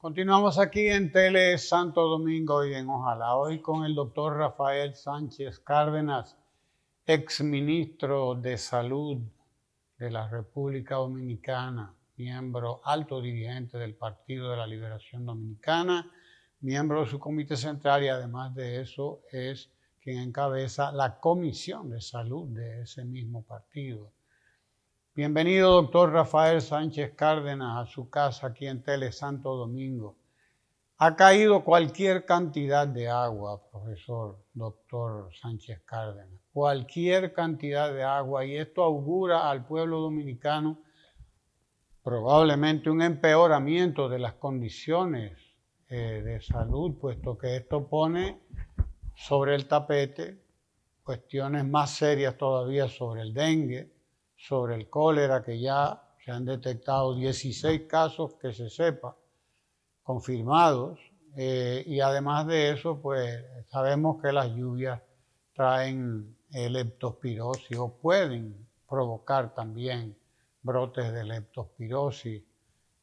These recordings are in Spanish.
Continuamos aquí en Tele Santo Domingo y en Ojalá. Hoy con el doctor Rafael Sánchez Cárdenas, exministro de Salud de la República Dominicana, miembro alto dirigente del Partido de la Liberación Dominicana, miembro de su comité central y además de eso es quien encabeza la Comisión de Salud de ese mismo partido. Bienvenido, doctor Rafael Sánchez Cárdenas, a su casa aquí en Tele Santo Domingo. Ha caído cualquier cantidad de agua, profesor, doctor Sánchez Cárdenas, cualquier cantidad de agua, y esto augura al pueblo dominicano probablemente un empeoramiento de las condiciones de salud, puesto que esto pone sobre el tapete cuestiones más serias todavía sobre el dengue, sobre el cólera, que ya se han detectado 16 casos que se sepa, confirmados, y además de eso, pues sabemos que las lluvias traen leptospirosis o pueden provocar también brotes de leptospirosis,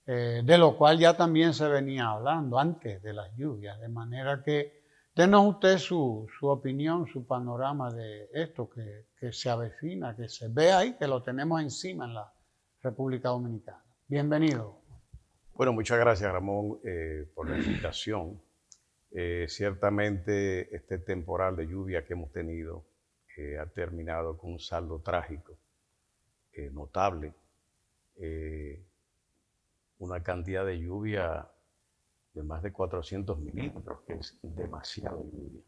de lo cual ya también se venía hablando antes de las lluvias, de manera que denos usted su opinión, su panorama de esto que se avecina, que se ve ahí, que lo tenemos encima en la República Dominicana. Bienvenido. Bueno, muchas gracias, Ramón, por la invitación. Ciertamente este temporal de lluvia que hemos tenido ha terminado con un saldo trágico, notable. Una cantidad de lluvia de más de 400 milímetros, que es demasiado lluvia.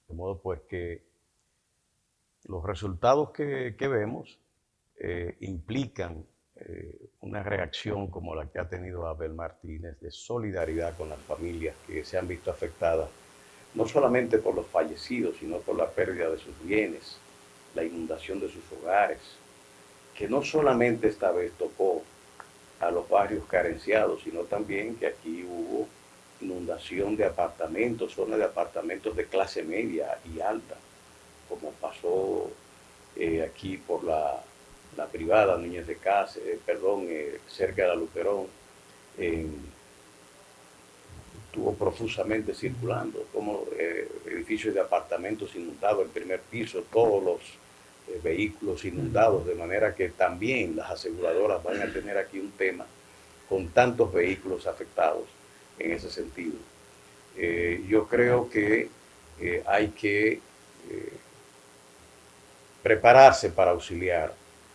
De modo pues que los resultados que vemos implican una reacción como la que ha tenido Abel Martínez de solidaridad con las familias que se han visto afectadas, no solamente por los fallecidos, sino por la pérdida de sus bienes, la inundación de sus hogares, que no solamente esta vez tocó a los barrios carenciados, sino también que aquí hubo inundación de apartamentos, zonas de apartamentos de clase media y alta, como pasó aquí por la privada Núñez de Cáceres, cerca de la Luperón, estuvo profusamente circulando, como edificios de apartamentos inundados, el primer piso, todos los vehículos inundados, de manera que también las aseguradoras van a tener aquí un tema con tantos vehículos afectados en ese sentido. Yo creo que hay que prepararse para auxiliar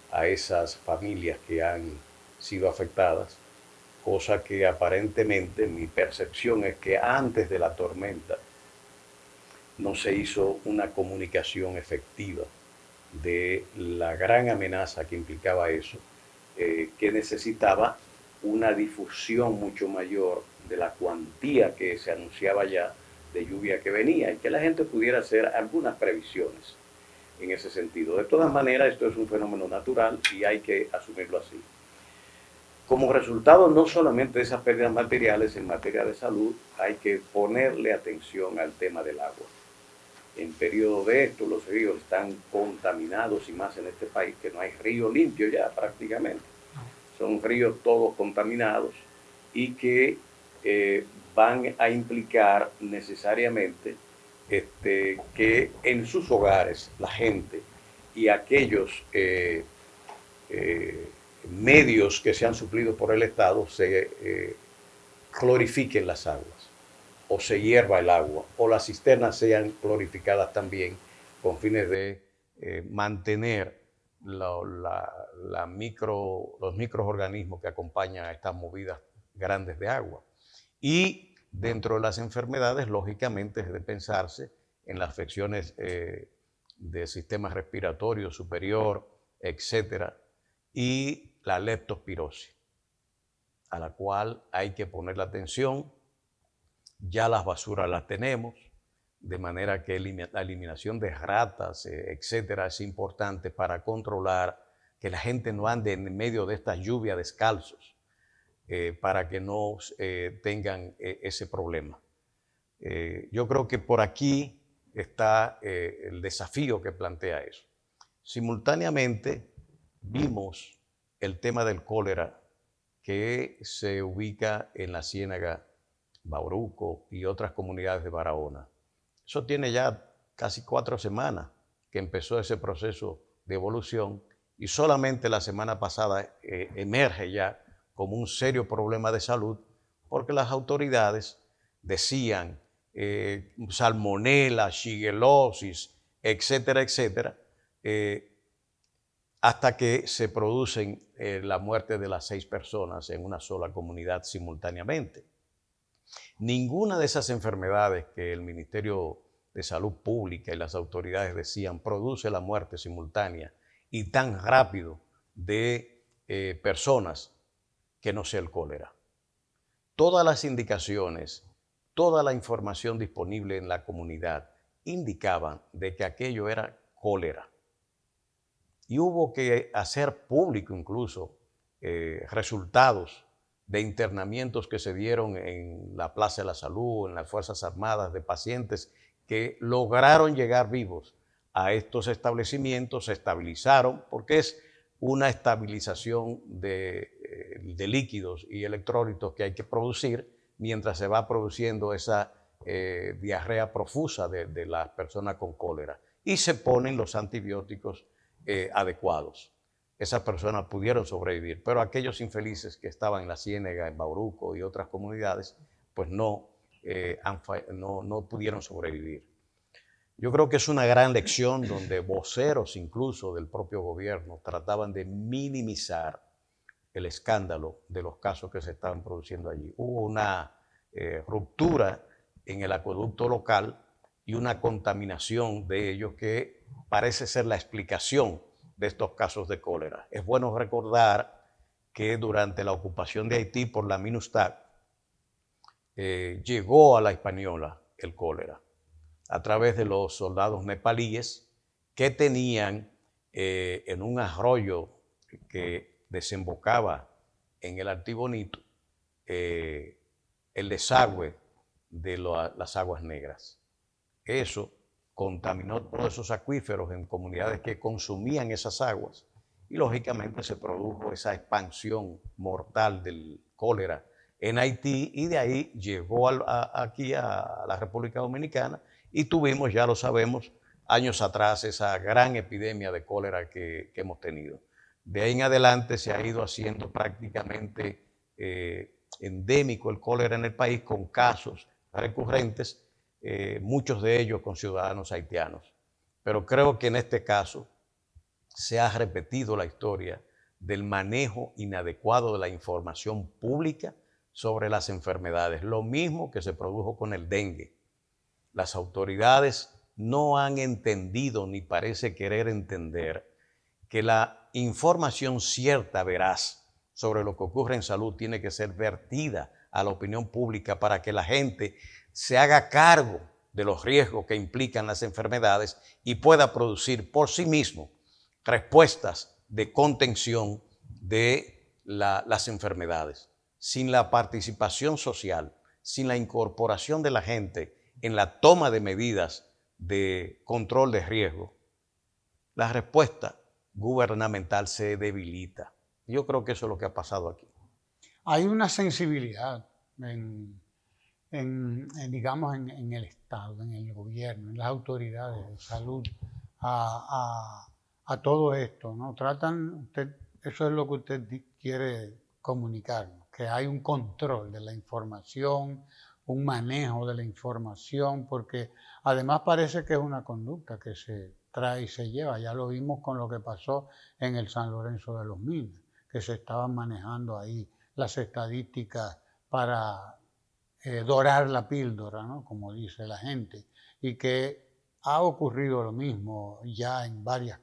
a esas familias que han sido afectadas, cosa que aparentemente mi percepción es que antes de la tormenta no se hizo una comunicación efectiva de la gran amenaza que implicaba eso, que necesitaba una difusión mucho mayor de la cuantía que se anunciaba ya de lluvia que venía y que la gente pudiera hacer algunas previsiones en ese sentido. De todas maneras, esto es un fenómeno natural y hay que asumirlo así. Como resultado no solamente de esas pérdidas materiales en materia de salud, hay que ponerle atención al tema del agua. En periodo de esto, los ríos están contaminados y más en este país que no hay río limpio ya prácticamente. Son ríos todos contaminados y que van a implicar necesariamente que en sus hogares la gente y aquellos medios que sean suplidos por el Estado se clorifiquen las aguas o se hierva el agua o las cisternas sean clorificadas también con fines de mantener los microorganismos que acompañan a estas movidas grandes de agua. Y dentro de las enfermedades, lógicamente, es de pensarse en las afecciones del sistema respiratorio superior, etcétera, y la leptospirosis, a la cual hay que poner la atención. Ya las basuras las tenemos, de manera que la eliminación de ratas, etcétera, es importante para controlar que la gente no ande en medio de estas lluvias descalzos, para que no tengan ese problema. Yo creo que por aquí está el desafío que plantea eso. Simultáneamente vimos el tema del cólera que se ubica en la Ciénaga Bauruco y otras comunidades de Barahona. Eso tiene ya casi 4 semanas que empezó ese proceso de evolución y solamente la semana pasada emerge ya como un serio problema de salud porque las autoridades decían salmonela, shigelosis, etcétera, etcétera, hasta que se producen la muerte de las 6 personas en una sola comunidad simultáneamente. Ninguna de esas enfermedades que el Ministerio de Salud Pública y las autoridades decían produce la muerte simultánea y tan rápido de personas que no sea el cólera. Todas las indicaciones, toda la información disponible en la comunidad indicaban de que aquello era cólera. Y hubo que hacer público incluso resultados de internamientos que se dieron en la Plaza de la Salud, en las Fuerzas Armadas, de pacientes que lograron llegar vivos a estos establecimientos, se estabilizaron, porque es una estabilización de líquidos y electrolitos que hay que producir mientras se va produciendo esa diarrea profusa de las personas con cólera. Y se ponen los antibióticos adecuados. Esas personas pudieron sobrevivir, pero aquellos infelices que estaban en la Ciénega, en Bauruco y otras comunidades, pues no pudieron sobrevivir. Yo creo que es una gran lección donde voceros incluso del propio gobierno trataban de minimizar el escándalo de los casos que se estaban produciendo allí. Hubo una ruptura en el acueducto local y una contaminación de ellos que parece ser la explicación de estos casos de cólera. Es bueno recordar que durante la ocupación de Haití por la MINUSTAH llegó a la Hispaniola el cólera a través de los soldados nepalíes que tenían en un arroyo que desembocaba en el Artibonito el desagüe de las aguas negras. Eso contaminó todos esos acuíferos en comunidades que consumían esas aguas y lógicamente se produjo esa expansión mortal del cólera en Haití y de ahí llegó aquí a la República Dominicana y tuvimos, ya lo sabemos, años atrás esa gran epidemia de cólera que hemos tenido. De ahí en adelante se ha ido haciendo prácticamente endémico el cólera en el país con casos recurrentes, muchos de ellos con ciudadanos haitianos. Pero creo que en este caso se ha repetido la historia del manejo inadecuado de la información pública sobre las enfermedades, lo mismo que se produjo con el dengue. Las autoridades no han entendido ni parece querer entender que la información cierta, veraz, sobre lo que ocurre en salud tiene que ser vertida a la opinión pública para que la gente se haga cargo de los riesgos que implican las enfermedades y pueda producir por sí mismo respuestas de contención de las enfermedades. Sin la participación social, sin la incorporación de la gente en la toma de medidas de control de riesgo, la respuesta gubernamental se debilita. Yo creo que eso es lo que ha pasado aquí. Hay una sensibilidad digamos, en el Estado, en el gobierno, en las autoridades de salud a todo esto, ¿no? Eso es lo que usted quiere comunicarnos, que hay un control de la información, un manejo de la información, porque además parece que es una conducta que se trae y se lleva. Ya lo vimos con lo que pasó en el San Lorenzo de los Minas, que se estaban manejando ahí las estadísticas para dorar la píldora, ¿no? Como dice la gente, y que ha ocurrido lo mismo ya en varias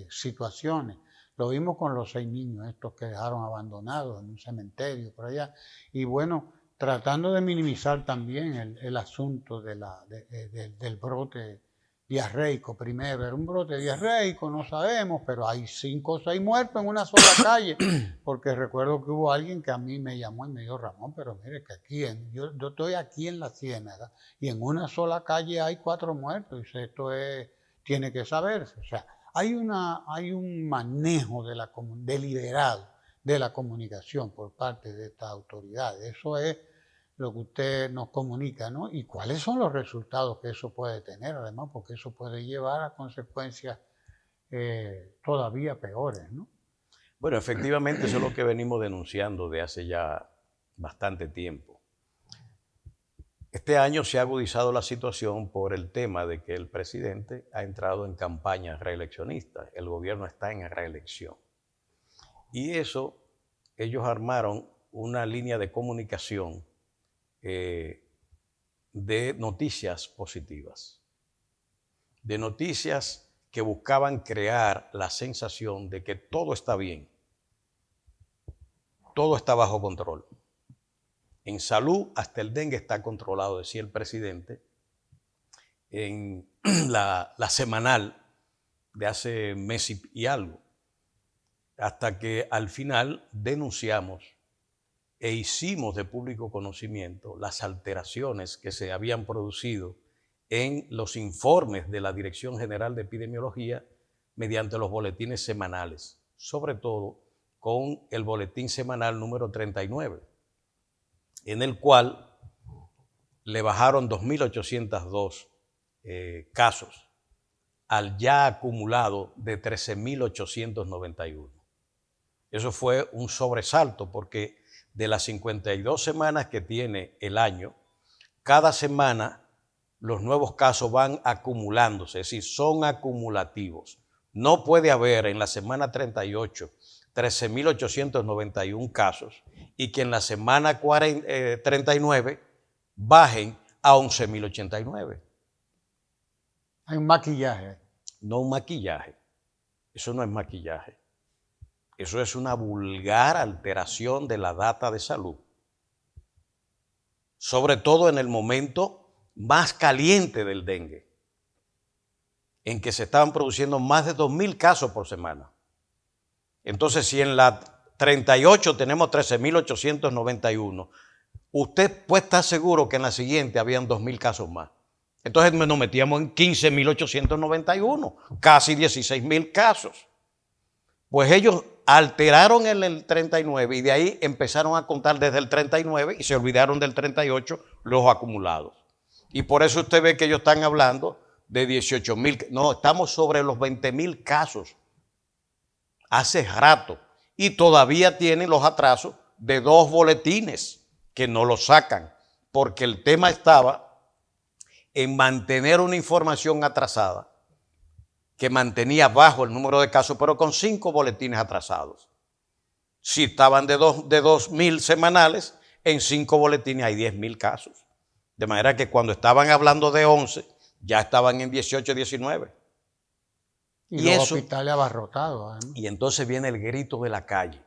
situaciones. Lo vimos con los 6 niños estos que dejaron abandonados en un cementerio por allá, y bueno, tratando de minimizar también el asunto del brote diarreico. Primero era un brote diarreico, no sabemos, pero hay 5 o 6 muertos en una sola calle, porque recuerdo que hubo alguien que a mí me llamó y me dijo, Ramón, pero mire que aquí, yo estoy aquí en la Ciénaga y en una sola calle hay 4 muertos, y esto tiene que saberse. O sea, hay un manejo deliberado de la comunicación por parte de estas autoridades. Eso es lo que usted nos comunica, ¿no? Y cuáles son los resultados que eso puede tener, además, porque eso puede llevar a consecuencias todavía peores, ¿no? Bueno, efectivamente eso es lo que venimos denunciando de hace ya bastante tiempo. Este año se ha agudizado la situación por el tema de que el presidente ha entrado en campaña reeleccionista. El gobierno está en reelección. Y eso, ellos armaron una línea de comunicación de noticias positivas, de noticias que buscaban crear la sensación de que todo está bien, todo está bajo control. En salud, hasta el dengue está controlado, decía el presidente, en la semanal de hace mes y algo, hasta que al final denunciamos e hicimos de público conocimiento las alteraciones que se habían producido en los informes de la Dirección General de Epidemiología mediante los boletines semanales, sobre todo con el boletín semanal número 39, en el cual le bajaron 2.802 casos al ya acumulado de 13.891. Eso fue un sobresalto porque de las 52 semanas que tiene el año, cada semana los nuevos casos van acumulándose, es decir, son acumulativos. No puede haber en la semana 38 13.891 casos y que en la semana 39 bajen a 11.089. Hay un maquillaje. No un maquillaje. Eso no es maquillaje. Eso es una vulgar alteración de la data de salud. Sobre todo en el momento más caliente del dengue, en que se estaban produciendo más de 2.000 casos por semana. Entonces, si en la 38 tenemos 13.891, usted puede estar seguro que en la siguiente habían 2.000 casos más. Entonces nos metíamos en 15.891, casi 16.000 casos. Pues ellos alteraron el 39 y de ahí empezaron a contar desde el 39 y se olvidaron del 38 los acumulados. Y por eso usted ve que ellos están hablando de 18.000. No, estamos sobre los 20.000 casos hace rato y todavía tienen los atrasos de 2 boletines que no los sacan porque el tema estaba en mantener una información atrasada que mantenía bajo el número de casos, pero con 5 boletines atrasados. Si estaban de 2.000 semanales, en 5 boletines hay 10.000 casos. De manera que cuando estaban hablando de 11, ya estaban en 18, 19. Y los hospitales abarrotados. Y entonces viene el grito de la calle.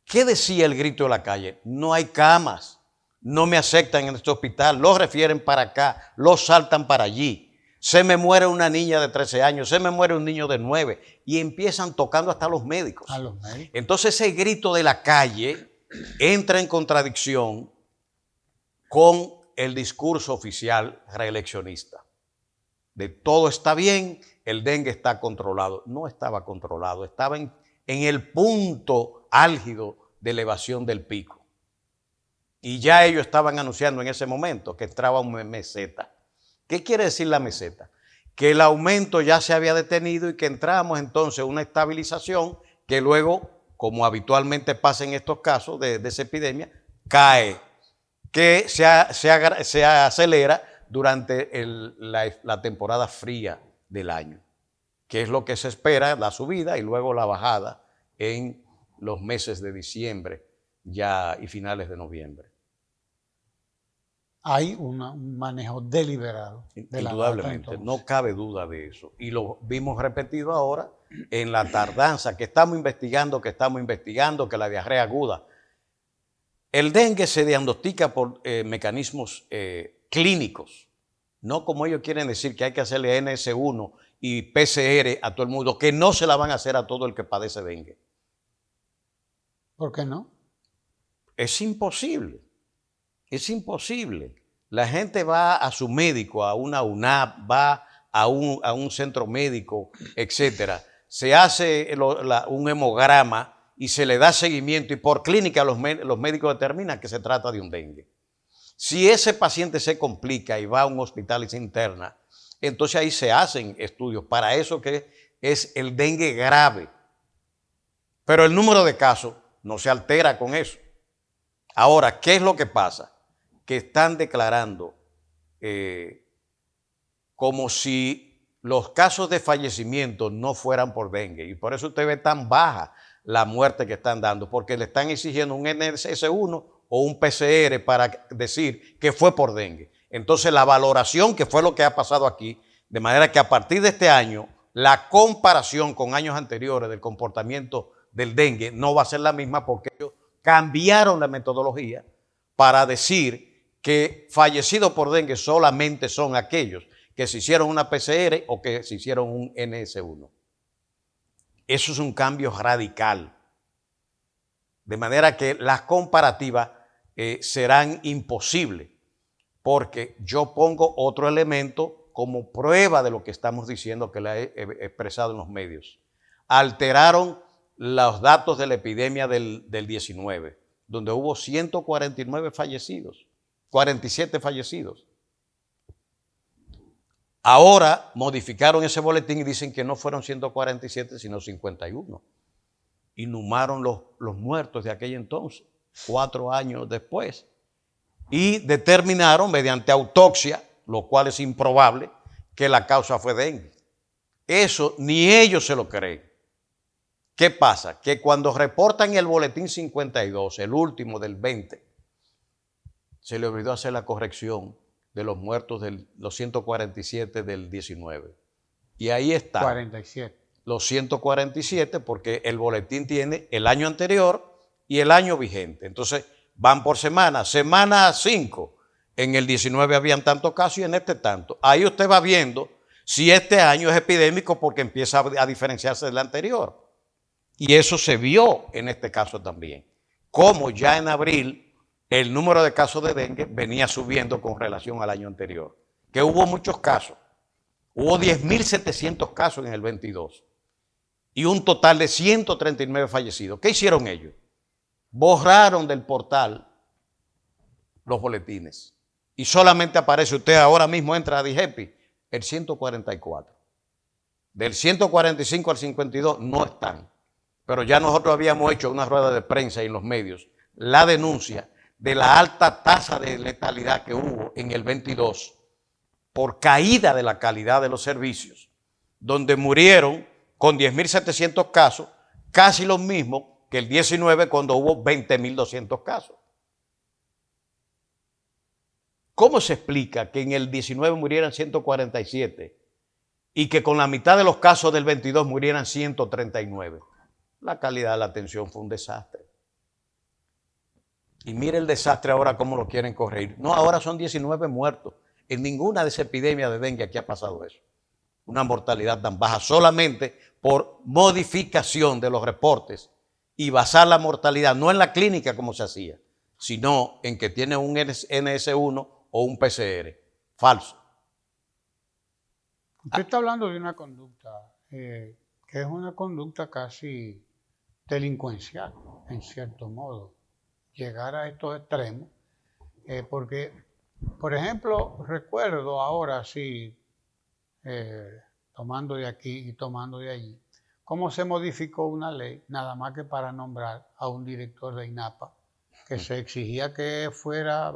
¿Qué decía el grito de la calle? No hay camas, no me aceptan en este hospital, los refieren para acá, los saltan para allí. Se me muere una niña de 13 años, se me muere un niño de 9 y empiezan tocando hasta los médicos. A los médicos. Entonces ese grito de la calle entra en contradicción con el discurso oficial reeleccionista. De todo está bien, el dengue está controlado. No estaba controlado, estaba en el punto álgido de elevación del pico. Y ya ellos estaban anunciando en ese momento que entraba una meseta. ¿Qué quiere decir la meseta? Que el aumento ya se había detenido y que entramos entonces a una estabilización que luego, como habitualmente pasa en estos casos de esa epidemia, cae, que se acelera durante la temporada fría del año, que es lo que se espera, la subida y luego la bajada en los meses de diciembre ya y finales de noviembre. Hay un manejo deliberado de Indudablemente, la data, no cabe duda de eso. Y lo vimos repetido ahora en la tardanza, que estamos investigando, que la diarrea aguda. El dengue se diagnostica por mecanismos clínicos, no como ellos quieren decir que hay que hacerle NS1 y PCR a todo el mundo, que no se la van a hacer a todo el que padece dengue. ¿Por qué no? Es imposible. Es imposible. La gente va a su médico, a una UNAP, va a un centro médico, etcétera. Se hace un hemograma y se le da seguimiento y por clínica los médicos determinan que se trata de un dengue. Si ese paciente se complica y va a un hospital y se interna, entonces ahí se hacen estudios para eso que es el dengue grave. Pero el número de casos no se altera con eso. Ahora, ¿qué es lo que pasa? Que están declarando como si los casos de fallecimiento no fueran por dengue. Y por eso usted ve tan baja la muerte que están dando, porque le están exigiendo un NSS1 o un PCR para decir que fue por dengue. Entonces la valoración, que fue lo que ha pasado aquí, de manera que a partir de este año, la comparación con años anteriores del comportamiento del dengue no va a ser la misma, porque ellos cambiaron la metodología para decir que fallecidos por dengue solamente son aquellos que se hicieron una PCR o que se hicieron un NS1. Eso es un cambio radical. De manera que las comparativas serán imposibles, porque yo pongo otro elemento como prueba de lo que estamos diciendo, que la he expresado en los medios. Alteraron los datos de la epidemia del 19, donde hubo 149 fallecidos, 47 fallecidos. Ahora modificaron ese boletín y dicen que no fueron 147, sino 51. Inhumaron los muertos de aquel entonces, 4 años después. Y determinaron mediante autopsia, lo cual es improbable, que la causa fue dengue. Eso ni ellos se lo creen. ¿Qué pasa? Que cuando reportan el boletín 52, el último del 20, se le olvidó hacer la corrección de los muertos de los 147 del 19. Y ahí está. 47. Los 147, porque el boletín tiene el año anterior y el año vigente. Entonces van por semana. Semana 5, en el 19 habían tantos casos y en este tanto. Ahí usted va viendo si este año es epidémico, porque empieza a diferenciarse del anterior. Y eso se vio en este caso también. Como ya en abril el número de casos de dengue venía subiendo con relación al año anterior. Que hubo muchos casos. Hubo 10.700 casos en el 22. Y un total de 139 fallecidos. ¿Qué hicieron ellos? Borraron del portal los boletines. Y solamente aparece, usted ahora mismo entra a DIGEPI, el 144. Del 145 al 52 no están. Pero ya nosotros habíamos hecho una rueda de prensa en los medios, la denuncia de la alta tasa de letalidad que hubo en el 22 por caída de la calidad de los servicios, donde murieron con 10.700 casos, casi los mismos que el 19, cuando hubo 20.200 casos. ¿Cómo se explica que en el 19 murieran 147 y que con la mitad de los casos del 22 murieran 139? La calidad de la atención fue un desastre. Y mire el desastre ahora cómo lo quieren corregir. No, ahora son 19 muertos. En ninguna de esas epidemias de dengue aquí ha pasado eso. Una mortalidad tan baja solamente por modificación de los reportes y basar la mortalidad no en la clínica como se hacía, sino en que tiene un NS1 o un PCR. Falso. Usted está hablando de una conducta que es una conducta casi delincuencial, en cierto modo, llegar a estos extremos, porque, por ejemplo, recuerdo ahora sí, tomando de aquí y tomando de allí, cómo se modificó una ley, nada más que para nombrar a un director de INAPA, que se exigía que fuera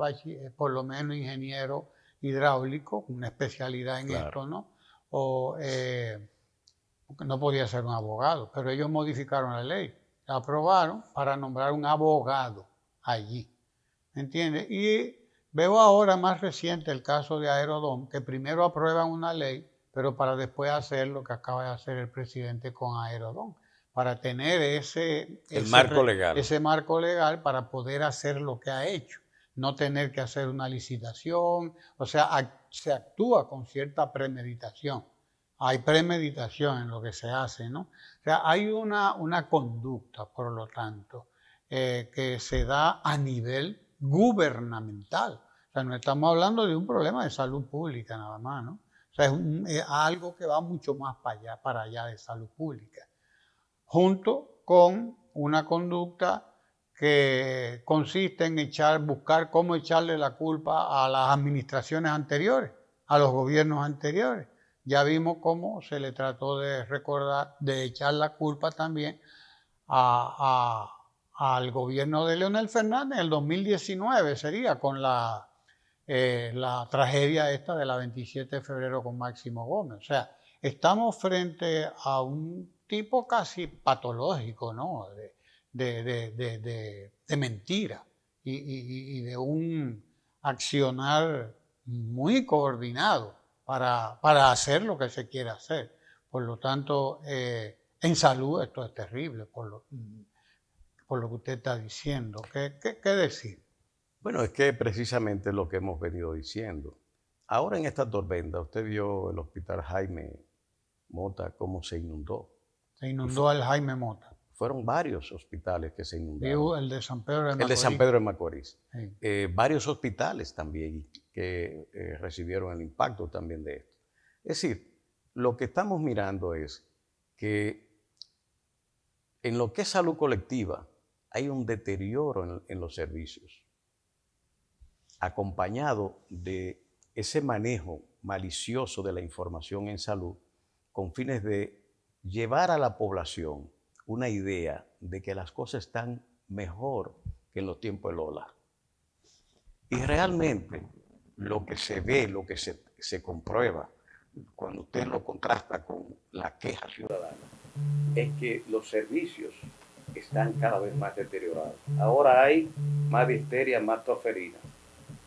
por lo menos ingeniero hidráulico, una especialidad en esto, ¿no? O no podía ser un abogado, pero ellos modificaron la ley, la aprobaron para nombrar un abogado allí, ¿me entiendes? Y veo ahora más reciente el caso de Aerodón, que primero aprueban una ley, pero para después hacer lo que acaba de hacer el presidente con Aerodón, para tener ese marco legal para poder hacer lo que ha hecho, no tener que hacer una licitación, o sea, se actúa con cierta premeditación. Hay premeditación en lo que se hace, ¿no? O sea, hay una conducta, por lo tanto, que se da a nivel gubernamental. O sea, no estamos hablando de un problema de salud pública nada más, ¿no? O sea, es algo que va mucho más para allá de salud pública, junto con una conducta que consiste en buscar cómo echarle la culpa a las administraciones anteriores, a los gobiernos anteriores. Ya vimos cómo se le trató de recordar, de echar la culpa también al gobierno de Leonel Fernández en el 2019, sería con la tragedia esta de la 27 de febrero con Máximo Gómez. O sea, estamos frente a un tipo casi patológico, ¿no? De mentira y de un accionar muy coordinado para hacer lo que se quiere hacer. Por lo tanto, en salud esto es terrible, por lo que usted está diciendo. ¿Qué decir? Bueno, es que precisamente lo que hemos venido diciendo. Ahora en esta tormenta, usted vio el hospital Jaime Mota cómo se inundó. Se inundó el Jaime Mota. Fueron varios hospitales que se inundaron. Vio el de San Pedro de Macorís. El de San Pedro de Macorís. Sí. Varios hospitales también que recibieron el impacto también de esto. Es decir, lo que estamos mirando es que en lo que es salud colectiva hay un deterioro en los servicios, acompañado de ese manejo malicioso de la información en salud con fines de llevar a la población una idea de que las cosas están mejor que en los tiempos de Lola. Y realmente lo que se ve, lo que se comprueba, cuando usted lo contrasta con la queja ciudadana, es que los servicios están cada vez más deteriorados. Ahora hay más difteria, más tosferina,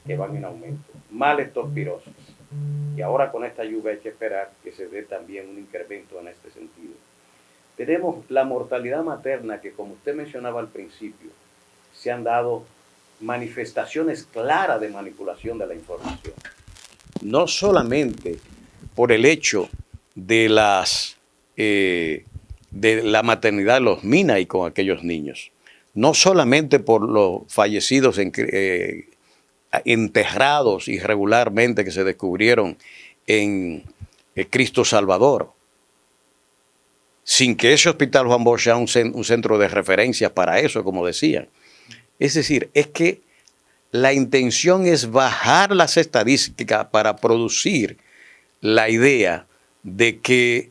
que van en aumento, más leptospirosis. Y ahora con esta lluvia hay que esperar que se dé también un incremento en este sentido. Tenemos la mortalidad materna que, como usted mencionaba al principio, se han dado manifestaciones claras de manipulación de la información. No solamente por el hecho de la maternidad de los Mina y con aquellos niños, no solamente por los fallecidos enterrados irregularmente que se descubrieron en Cristo Salvador, sin que ese hospital Juan Bosch sea un centro de referencia para eso, como decían. Es decir, es que la intención es bajar las estadísticas para producir la idea de que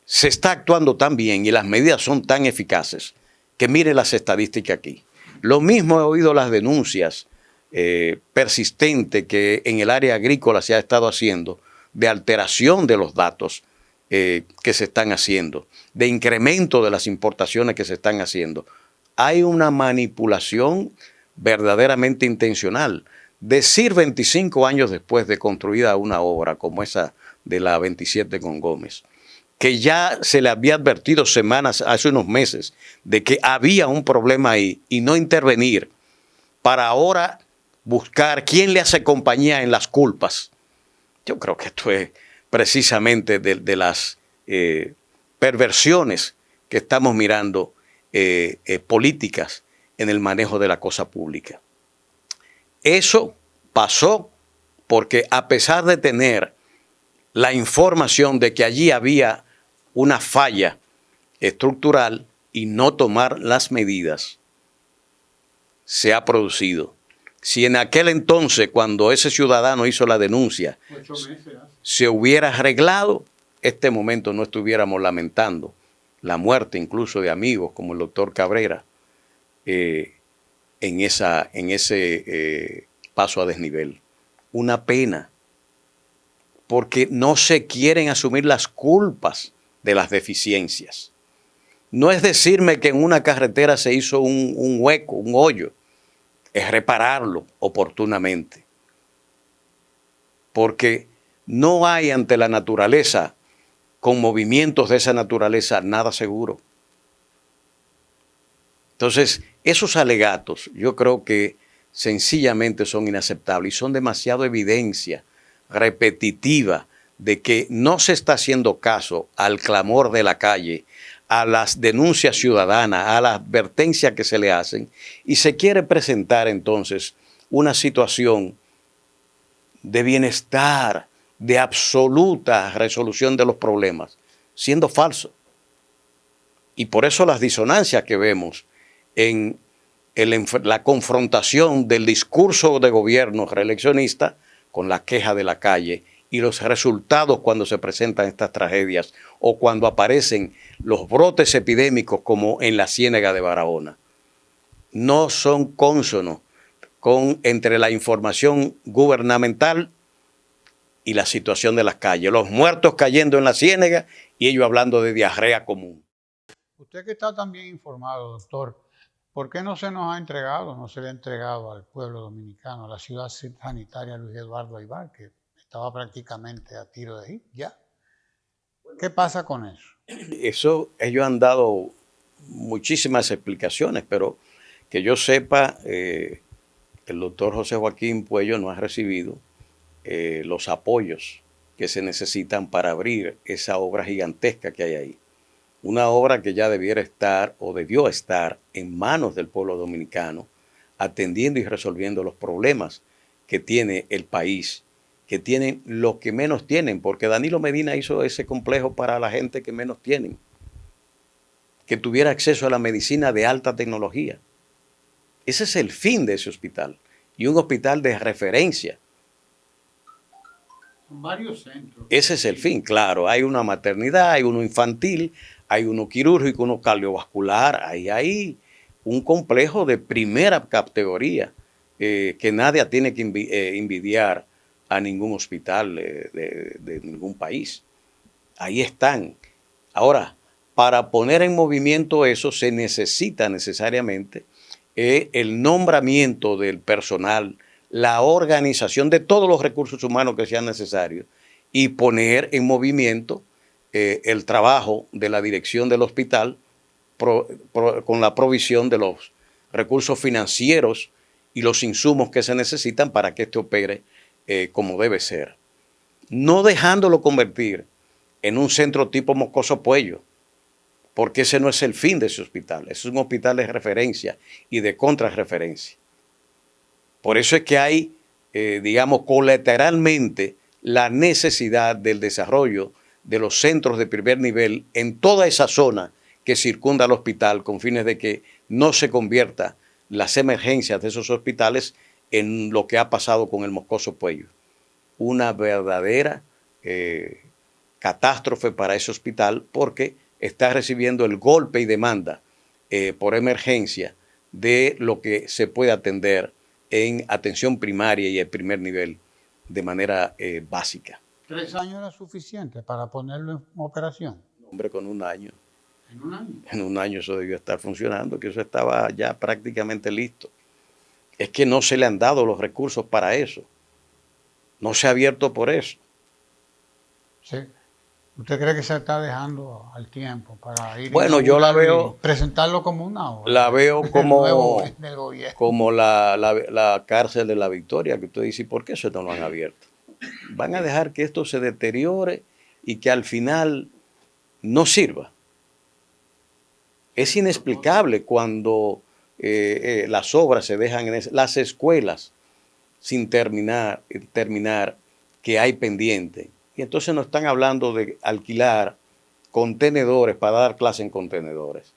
se está actuando tan bien y las medidas son tan eficaces que mire las estadísticas aquí. Lo mismo he oído las denuncias persistentes que en el área agrícola se ha estado haciendo de alteración de los datos que se están haciendo, de incremento de las importaciones que se están haciendo. Hay una manipulación verdaderamente intencional. Decir 25 años después de construida una obra como esa de la 27 con Gómez, que ya se le había advertido hace unos meses, de que había un problema ahí y no intervenir para ahora buscar quién le hace compañía en las culpas. Yo creo que esto es precisamente de las perversiones que estamos mirando políticas en el manejo de la cosa pública. Eso pasó porque, a pesar de tener la información de que allí había una falla estructural y no tomar las medidas, se ha producido. Si en aquel entonces, cuando ese ciudadano hizo la denuncia, 8 meses, se hubiera arreglado, este momento no estuviéramos lamentando la muerte incluso de amigos como el doctor Cabrera en ese paso a desnivel. Una pena, porque no se quieren asumir las culpas de las deficiencias. No es decirme que en una carretera se hizo un hueco, un hoyo, es repararlo oportunamente. Porque no hay ante la naturaleza, con movimientos de esa naturaleza, nada seguro. Entonces, esos alegatos yo creo que sencillamente son inaceptables y son demasiado evidencia repetitiva de que no se está haciendo caso al clamor de la calle, a las denuncias ciudadanas, a la advertencia que se le hacen, y se quiere presentar entonces una situación de bienestar, de absoluta resolución de los problemas, siendo falso. Y por eso las disonancias que vemos en la confrontación del discurso de gobierno reeleccionista con la queja de la calle y los resultados cuando se presentan estas tragedias o cuando aparecen los brotes epidémicos como en la Ciénaga de Barahona. No son cónsonos entre la información gubernamental y la situación de las calles. Los muertos cayendo en la Ciénaga y ellos hablando de diarrea común. Usted que está tan bien informado, doctor, ¿por qué no se nos ha entregado, no se le ha entregado al pueblo dominicano, a la ciudad sanitaria Luis Eduardo Aybar, que estaba prácticamente a tiro de hit ya? ¿Qué pasa con eso? Eso ellos han dado muchísimas explicaciones, pero que yo sepa, el doctor José Joaquín Puello no ha recibido los apoyos que se necesitan para abrir esa obra gigantesca que hay ahí. Una obra que ya debiera estar o debió estar en manos del pueblo dominicano, atendiendo y resolviendo los problemas que tiene el país, que tienen los que menos tienen, porque Danilo Medina hizo ese complejo para la gente que menos tienen, que tuviera acceso a la medicina de alta tecnología. Ese es el fin de ese hospital, y un hospital de referencia. Son varios centros. Ese es el fin, claro. Hay una maternidad, hay uno infantil, hay uno quirúrgico, uno cardiovascular, hay un complejo de primera categoría que nadie tiene que envidiar a ningún hospital de ningún país. Ahí están. Ahora, para poner en movimiento eso se necesita necesariamente el nombramiento del personal, la organización de todos los recursos humanos que sean necesarios y poner en movimiento el trabajo de la dirección del hospital con la provisión de los recursos financieros y los insumos que se necesitan para que este opere como debe ser. No dejándolo convertir en un centro tipo Moscoso Puello, porque ese no es el fin de ese hospital. Es un hospital de referencia y de contrarreferencia. Por eso es que hay, digamos, colateralmente la necesidad del desarrollo de los centros de primer nivel en toda esa zona que circunda al hospital con fines de que no se convierta las emergencias de esos hospitales en lo que ha pasado con el Moscoso Puello. Una verdadera catástrofe para ese hospital porque está recibiendo el golpe y demanda por emergencia de lo que se puede atender en atención primaria y el primer nivel de manera básica. 3 años era suficiente para ponerlo en operación. Hombre, con un año. ¿En un año? En un año eso debió estar funcionando, que eso estaba ya prácticamente listo. Es que no se le han dado los recursos para eso. No se ha abierto por eso. Sí. ¿Usted cree que se está dejando al tiempo para ir? Bueno, yo la veo. Presentarlo como una obra. La veo como, del gobierno. como la cárcel de la Victoria, que usted dice, ¿por qué eso no lo han abierto? Van a dejar que esto se deteriore y que al final no sirva. Es inexplicable cuando las obras se dejan en las escuelas sin terminar que hay pendiente. Y entonces nos están hablando de alquilar contenedores para dar clase en contenedores.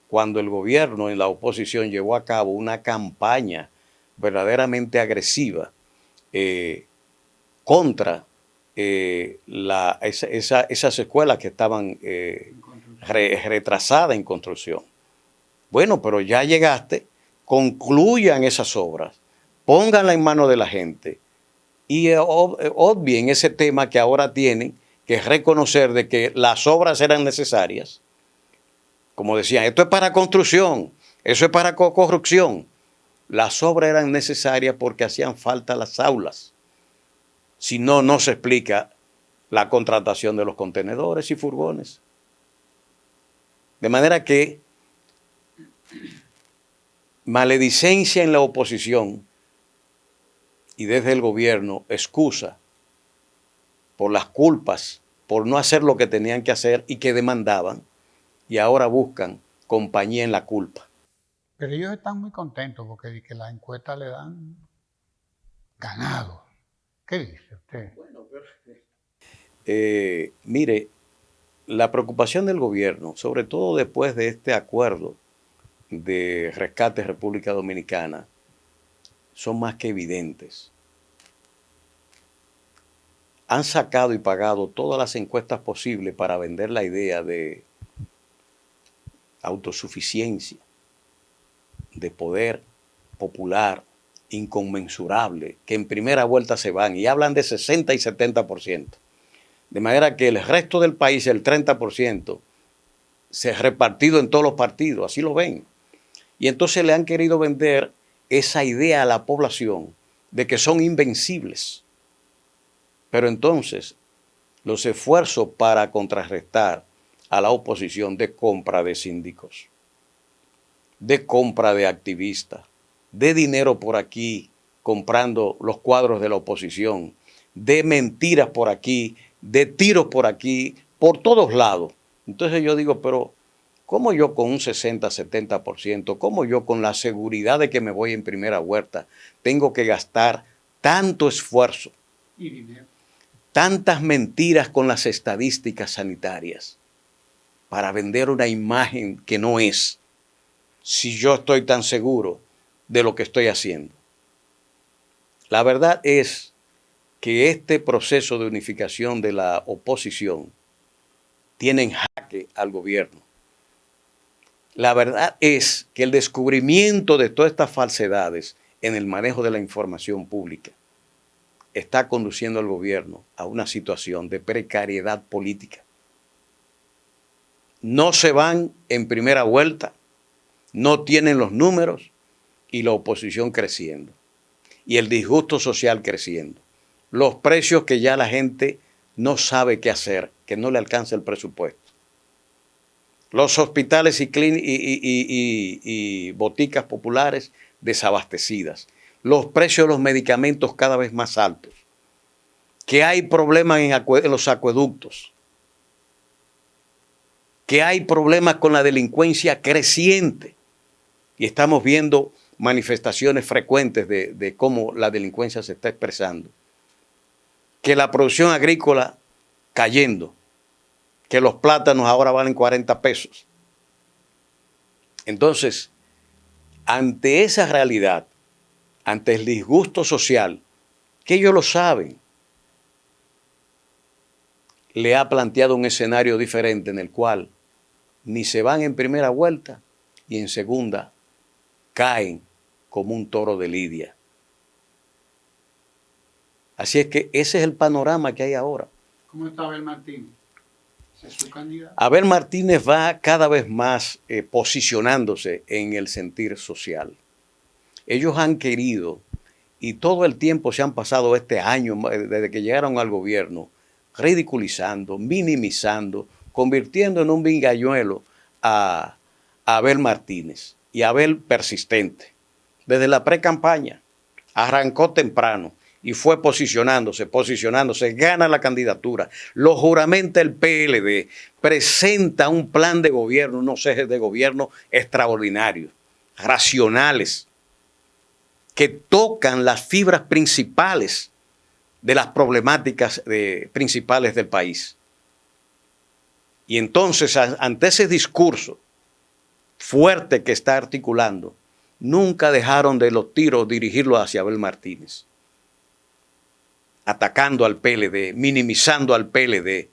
Cuando el gobierno en la oposición llevó a cabo una campaña verdaderamente agresiva contra esas escuelas que estaban retrasadas en construcción. Bueno, pero ya llegaste, concluyan esas obras, pónganla en manos de la gente y obvien ese tema que ahora tienen, que es reconocer de que las obras eran necesarias. Como decían, esto es para construcción, eso es para corrupción. Las obras eran necesarias porque hacían falta las aulas. Si no, no se explica la contratación de los contenedores y furgones. De manera que maledicencia en la oposición y desde el gobierno excusa por las culpas, por no hacer lo que tenían que hacer y que demandaban, y ahora buscan compañía en la culpa. Pero ellos están muy contentos porque que las encuestas le dan ganado. ¿Qué dice usted? Bueno, mire, la preocupación del gobierno, sobre todo después de este acuerdo de Rescate República Dominicana son más que evidentes. Han sacado y pagado todas las encuestas posibles para vender la idea de autosuficiencia, de poder popular, inconmensurable, que en primera vuelta se van y hablan de 60 y 70%. De manera que el resto del país, el 30%, se ha repartido en todos los partidos, así lo ven. Y entonces le han querido vender esa idea a la población de que son invencibles. Pero entonces los esfuerzos para contrarrestar a la oposición de compra de síndicos, de compra de activistas, de dinero por aquí comprando los cuadros de la oposición, de mentiras por aquí, de tiros por aquí, por todos lados. Entonces yo digo, pero ¿cómo yo con un 60-70%, cómo yo con la seguridad de que me voy en primera vuelta, tengo que gastar tanto esfuerzo y dinero, tantas mentiras con las estadísticas sanitarias para vender una imagen que no es, si yo estoy tan seguro de lo que estoy haciendo? La verdad es que este proceso de unificación de la oposición tiene en jaque al gobierno. La verdad es que el descubrimiento de todas estas falsedades en el manejo de la información pública está conduciendo al gobierno a una situación de precariedad política. No se van en primera vuelta, no tienen los números y la oposición creciendo. Y el disgusto social creciendo. Los precios que ya la gente no sabe qué hacer, que no le alcanza el presupuesto. Los hospitales y boticas populares desabastecidas. Los precios de los medicamentos cada vez más altos. Que hay problemas en los acueductos. Que hay problemas con la delincuencia creciente. Y estamos viendo manifestaciones frecuentes de cómo la delincuencia se está expresando. Que la producción agrícola cayendo. Que los plátanos ahora valen 40 pesos. Entonces, ante esa realidad, ante el disgusto social, que ellos lo saben, le ha planteado un escenario diferente en el cual ni se van en primera vuelta y en segunda caen como un toro de lidia. Así es que ese es el panorama que hay ahora. ¿Cómo está Abel Martínez? ¿Es su candidato? Abel Martínez va cada vez más posicionándose en el sentir social. Ellos han querido, y todo el tiempo se han pasado este año, desde que llegaron al gobierno, ridiculizando, minimizando, convirtiendo en un vingañuelo a Abel Martínez. Y Abel persistente. Desde la pre-campaña arrancó temprano y fue posicionándose, gana la candidatura, lo juramenta el PLD, presenta un plan de gobierno, unos ejes de gobierno extraordinarios, racionales, que tocan las fibras principales de las problemáticas principales del país. Y entonces, ante ese discurso fuerte que está articulando, nunca dejaron de los tiros dirigirlos hacia Abel Martínez, atacando al PLD, minimizando al PLD,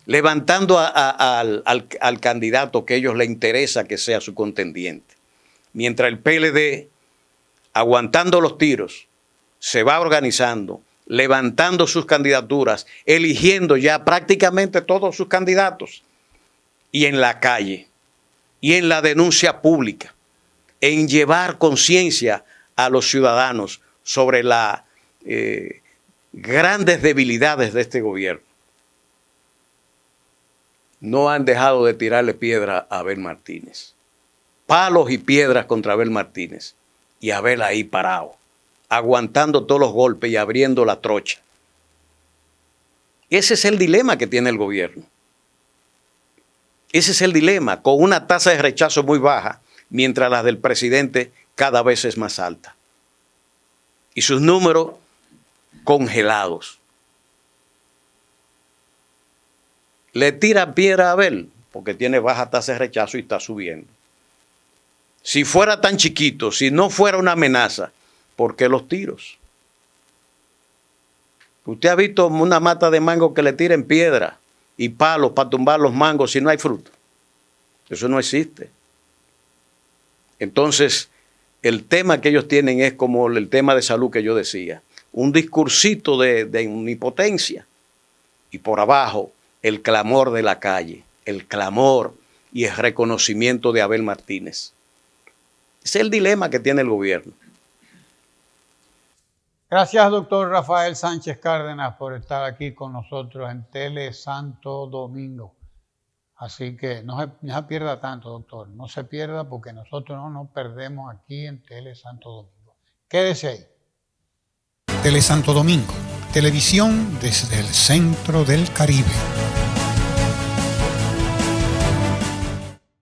levantando al candidato que a ellos les interesa que sea su contendiente. Mientras el PLD, aguantando los tiros, se va organizando, levantando sus candidaturas, eligiendo ya prácticamente todos sus candidatos, y en la calle, y en la denuncia pública, en llevar conciencia a los ciudadanos sobre las grandes debilidades de este gobierno. No han dejado de tirarle piedra a Abel Martínez. Palos y piedras contra Abel Martínez. Y Abel ahí parado, aguantando todos los golpes y abriendo la trocha. Ese es el dilema que tiene el gobierno. Ese es el dilema, con una tasa de rechazo muy baja, mientras la del presidente cada vez es más alta. Y sus números congelados. Le tira piedra a Abel porque tiene baja tasa de rechazo y está subiendo. Si fuera tan chiquito, si no fuera una amenaza, ¿por qué los tiros? Usted ha visto una mata de mango que le tiren piedra y palos para tumbar los mangos si no hay fruto. Eso no existe. Entonces, el tema que ellos tienen es como el tema de salud que yo decía, un discursito de omnipotencia y por abajo el clamor de la calle, el clamor y el reconocimiento de Abel Martínez. Ese es el dilema que tiene el gobierno. Gracias, doctor Rafael Sánchez Cárdenas, por estar aquí con nosotros en Tele Santo Domingo. Así que no se pierda tanto, doctor. No se pierda porque nosotros no nos perdemos aquí en Tele Santo Domingo. Quédese ahí. Tele Santo Domingo, televisión desde el centro del Caribe.